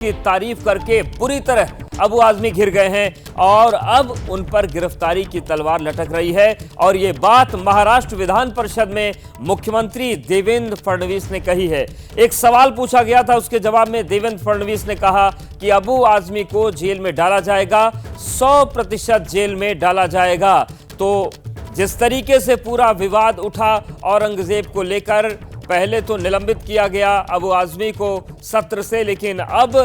की तारीफ करके बुरी तरह अबू आजमी घिर गए हैं और अब उन पर गिरफ्तारी की तलवार लटक रही है। और ये बात महाराष्ट्र विधान परिषद में मुख्यमंत्री देवेंद्र फडणवीस ने कही है। एक सवाल पूछा गया था, उसके जवाब में देवेंद्र फडणवीस ने कहा कि अबू आजमी को जेल में डाला जाएगा, 100% जेल में डाला जाएगा। तो जिस तरीके से पूरा विवाद उठा औरंगजेब को लेकर, पहले तो निलंबित किया गया अबू आजमी को सत्र से, लेकिन अब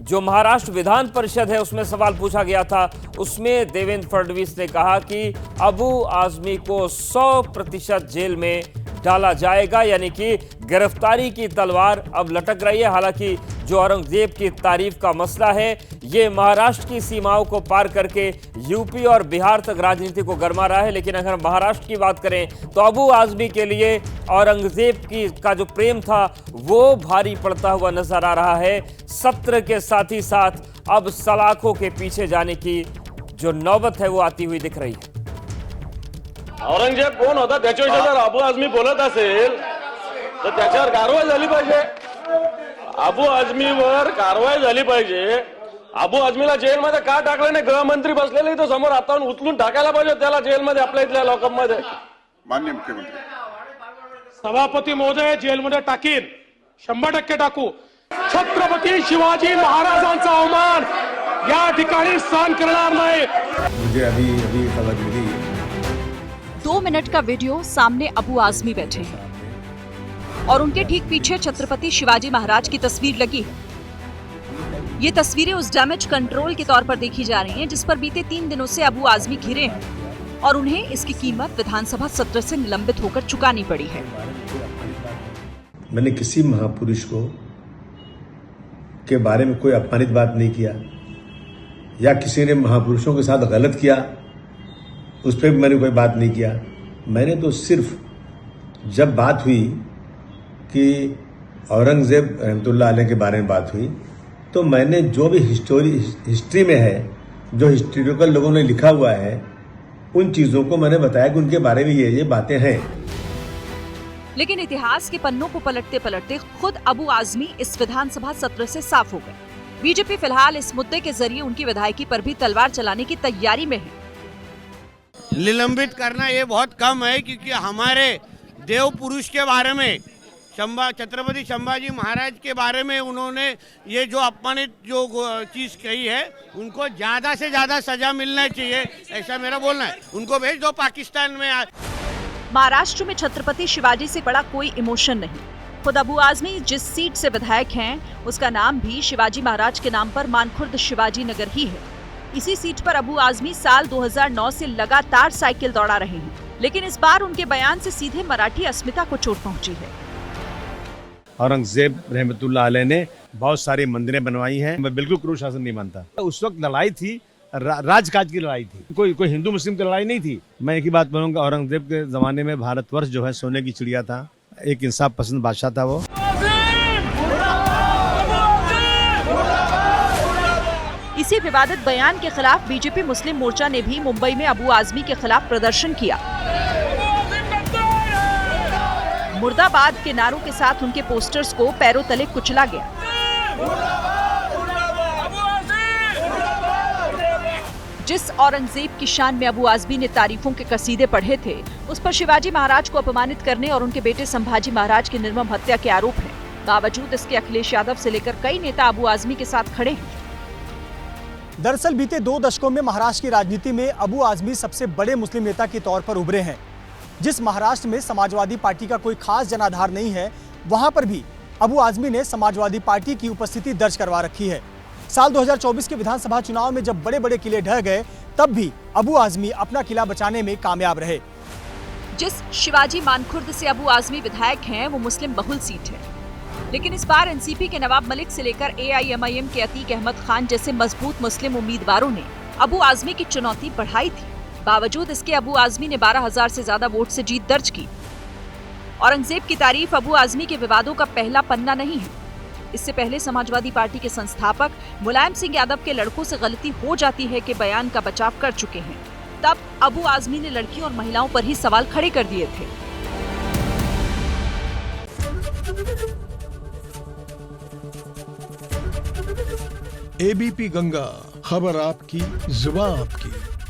जो महाराष्ट्र विधान परिषद है उसमें सवाल पूछा गया था, उसमें देवेंद्र फडणवीस ने कहा कि अबू आजमी को 100% जेल में डाला जाएगा, यानी कि गिरफ्तारी की तलवार अब लटक रही है। हालांकि जो औरंगजेब की तारीफ का मसला है, ये महाराष्ट्र की सीमाओं को पार करके यूपी और बिहार तक राजनीति को गरमा रहा है। लेकिन अगर महाराष्ट्र की बात करें तो अबू आजमी के लिए औरंगजेब का जो प्रेम था वो भारी पड़ता हुआ नजर आ रहा है। सत्र के साथ ही साथ अब सलाखों के पीछे जाने की जो नौबत है वो आती हुई दिख रही है। औरंगजेब कोण होता त्याच्याविषयी जर अबू आजमी बोलत असेल तर त्याच्यावर कारवाई झाली पाहिजे। अबू आजमीवर कारवाई झाली पाहिजे। अबू आजमीला जेलमध्ये का टाकलं नाही? गृहमंत्री बसलेले तो समोर आता उचलून टाकायला पाहिजे त्याला जेलमध्ये, आपल्या इथल्या लॉकअपमध्ये। माननीय मुख्यमंत्री सभापती महोदय, जेलमध्ये टाकीन, 100% टाकू। छत्रपती शिवाजी महाराजांचा अवमान या ठिकाणी सहन करणार नाही। मुझे अभी खबर मिली 2 मिनट का वीडियो सामने अबू आजमी बैठे हैं और उनके ठीक पीछे छत्रपति शिवाजी महाराज की तस्वीर लगी है। ये तस्वीरें उस डैमेज कंट्रोल के तौर पर देखी जा रही हैं जिस पर बीते 3 दिनों से अबू आजमी घिरे हैं और उन्हें इसकी कीमत विधानसभा सत्र से निलंबित होकर चुकानी पड़ी है। मैंने किसी महापुरुष को के बारे में कोई अपमानित बात नहीं किया या किसी ने महापुरुषों के साथ गलत किया उस पर भी मैंने कोई बात नहीं किया। मैंने तो सिर्फ जब बात हुई कि औरंगजेब रहमतुल्लाह अलैह के बारे में बात हुई तो मैंने जो भी हिस्ट्री में है, जो हिस्टोरिकल लोगों ने लिखा हुआ है, उन चीज़ों को मैंने बताया कि उनके बारे में ये बातें हैं। लेकिन इतिहास के पन्नों को पलटते पलटते खुद अबू आजमी इस विधानसभा सत्र से साफ हो गए। बीजेपी फिलहाल इस मुद्दे के जरिए उनकी विधायकी पर भी तलवार चलाने की तैयारी में है। निलंबित करना ये बहुत कम है, क्योंकि हमारे देव पुरुष के बारे में, छत्रपति संभाजी महाराज के बारे में उन्होंने ये जो अपमानित जो चीज कही है, उनको ज्यादा से ज्यादा सजा मिलना चाहिए, ऐसा मेरा बोलना है। उनको भेज दो पाकिस्तान में। महाराष्ट्र में छत्रपति शिवाजी से बड़ा कोई इमोशन नहीं। खुद अबू आजमी जिस सीट से विधायक हैं, उसका नाम भी शिवाजी महाराज के नाम पर मानखुर्द शिवाजी नगर ही है। इसी सीट पर अबू आजमी साल 2009 से लगातार साइकिल दौड़ा रहे हैं, लेकिन इस बार उनके बयान से सीधे मराठी अस्मिता को चोट पहुंची है। औरंगजेब रहमतुल्लाह अलैह ने बहुत सारी मंदिरें बनवाई हैं। मैं बिल्कुल क्रूर शासन नहीं मानता। उस वक्त लड़ाई थी, राजकाज की लड़ाई थी, कोई हिंदू मुस्लिम की लड़ाई नहीं थी। मैं एक ही बात बोलूंगा, औरंगजेब के जमाने में भारतवर्ष जो है सोने की चिड़िया था, एक इंसाफ पसंद बादशाह था वो। इसी विवादित बयान के खिलाफ बीजेपी मुस्लिम मोर्चा ने भी मुंबई में अबू आजमी के खिलाफ प्रदर्शन किया। मुर्दाबाद के नारों के साथ उनके पोस्टर्स को पैरों तले कुचला गया। जिस औरंगजेब की शान में अबू आजमी ने तारीफों के कसीदे पढ़े थे, उस पर शिवाजी महाराज को अपमानित करने और उनके बेटे संभाजी महाराज की निर्मम हत्या के आरोप हैं। बावजूद इसके अखिलेश यादव से लेकर कई नेता अबू आजमी के साथ खड़े हैं। दरअसल बीते 2 दशकों में महाराष्ट्र की राजनीति में अबू आजमी सबसे बड़े मुस्लिम नेता के तौर पर उभरे हैं। जिस महाराष्ट्र में समाजवादी पार्टी का कोई खास जनाधार नहीं है, वहां पर भी अबू आजमी ने समाजवादी पार्टी की उपस्थिति दर्ज करवा रखी है। साल 2024 के विधानसभा चुनाव में जब बड़े बड़े किले ढह गए, तब भी अबू आजमी अपना किला बचाने में कामयाब रहे। जिस शिवाजी मानखुर्द से अबू आजमी विधायक हैं, वो मुस्लिम बहुल सीट है, लेकिन इस बार एनसीपी के नवाब मलिक से लेकर एआईएमआईएम के अतीक अहमद खान जैसे मजबूत मुस्लिम उम्मीदवारों ने अबू आजमी की चुनौती बढ़ाई थी। बावजूद इसके अबू आजमी ने 12,000 से ज्यादा वोट से जीत दर्ज की। औरंगजेब की तारीफ अबू आजमी के विवादों का पहला पन्ना नहीं है। इससे पहले समाजवादी पार्टी के संस्थापक मुलायम सिंह यादव के लड़कों से गलती हो जाती है कि बयान का बचाव कर चुके हैं, तब अबू आजमी ने लड़कियों और महिलाओं पर ही सवाल खड़े कर दिए थे। एबीपी गंगा, खबर आपकी, जुबान आपकी।